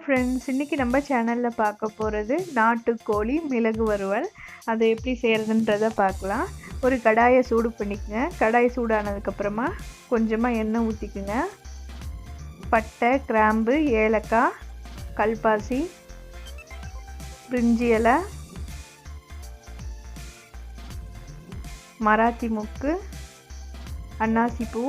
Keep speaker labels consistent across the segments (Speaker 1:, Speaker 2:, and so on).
Speaker 1: Friends, இன்றைக்கி நம்ம சேனலில் பார்க்க போகிறது நாட்டுக்கோழி மிளகு வறுவல். அதை எப்படி செய்கிறதுன்றதை பார்க்கலாம். ஒரு கடாயை சூடு பண்ணிக்கங்க. கடாய் சூடானதுக்கப்புறமா கொஞ்சமாக எண்ணெய் ஊற்றிக்குங்க. பட்டை, கிராம்பு, ஏலக்காய், கல்பாசி, பிரிஞ்சி இலை, மராத்தி மொக்கு, அன்னாசிப்பூ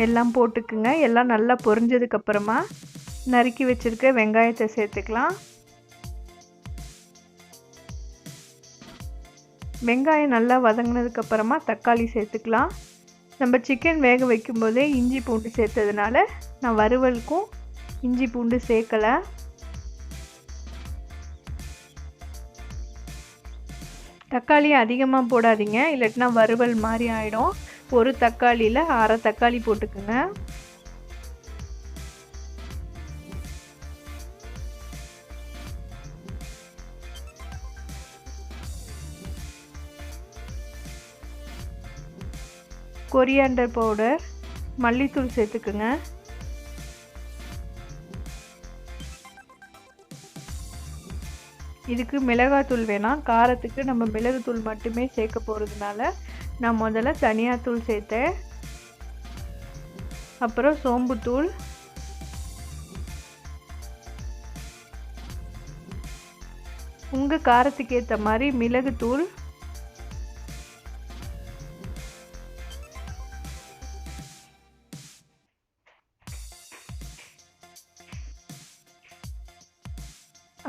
Speaker 1: எல்லாம் போட்டுக்குங்க. எல்லாம் நல்லா பொரிஞ்சதுக்கப்புறமா நறுக்கி வச்சுருக்க வெங்காயத்தை சேர்த்துக்கலாம். வெங்காயம் நல்லா வதங்கினதுக்கப்புறமா தக்காளி சேர்த்துக்கலாம். நம்ம சிக்கன் வேக வைக்கும்போதே இஞ்சி பூண்டு சேர்த்ததுனால நான் வறுவலுக்கும் இஞ்சி பூண்டு சேர்க்கலை. தக்காளி அதிகமாக போடாதீங்க, இல்லாட்டினா வறுவல் மாதிரி ஆகிடும். ஒரு தக்காளியில் அரை தக்காளி போட்டுக்குங்க. கொரியாண்டர் பவுடர், மல்லித்தூள் சேர்த்துக்குங்க. இதுக்கு மிளகாத்தூள் வேணாம், காரத்துக்கு நம்ம மிளகுத்தூள் மட்டுமே சேர்க்க போகிறதுனால நான் முதல்ல தனியாத்தூள் சேர்த்தேன். அப்புறம் சோம்புத்தூள், உங்கள் காரத்துக்கு ஏற்ற மாதிரி மிளகுத்தூள்,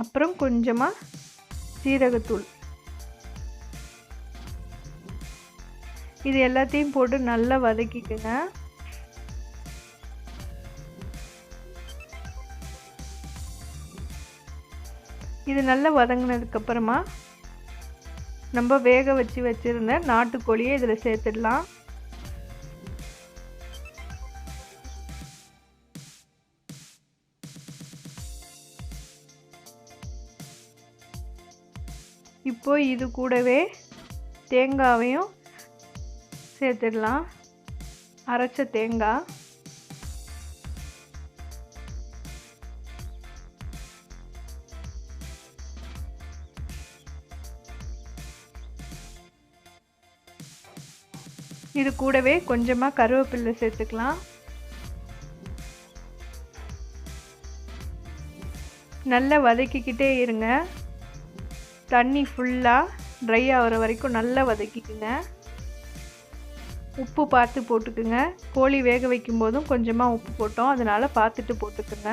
Speaker 1: அப்புறம் கொஞ்சமாக சீரகத்தூள். இது எல்லாத்தையும் போட்டு நல்லா வதக்கிக்குங்க. இது நல்லா வதங்கினதுக்கப்புறமா நம்ம வேக வச்சிருந்த நாட்டுக்கோழியை இதில் சேர்த்துடலாம். இப்போ இது கூடவே தேங்காவையும் சேர்த்துடலாம். அரைச்ச தேங்காய், இது கூடவே கொஞ்சமாக கருவேப்பிலை சேர்த்துக்கலாம். நல்லா வதக்கிக்கிட்டே இருங்க. தண்ணி ஃபுல்லாக ட்ரை ஆகிற வரைக்கும் நல்லா வதக்கிக்குங்க. உப்பு பார்த்து போட்டுக்குங்க. கோழி வேக வைக்கும் போதும் கொஞ்சமாக உப்பு போட்டோம், அதனால் பார்த்துட்டு போட்டுக்குங்க.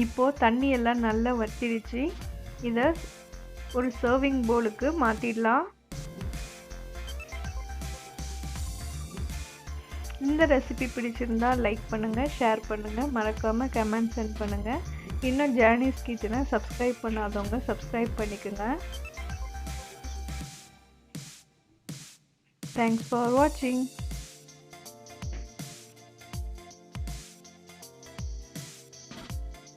Speaker 1: இப்போது தண்ணி எல்லாம் நல்லா வற்றிடுச்சு. இதை ஒரு சர்விங் பவுலுக்கு மாற்றிடலாம். இந்த ரெசிபி பிடிச்சிருந்தா லைக் பண்ணுங்கள், ஷேர் பண்ணுங்கள், மறக்காமல் கமெண்ட் சென்ட் பண்ணுங்கள். இன்னும் ஜானிஸ் கிச்சனை சப்ஸ்கிரைப் பண்ணாதவங்க சப்ஸ்கிரைப் பண்ணிக்கோங்க. தேங்க்ஸ் ஃபார் வாட்சிங்.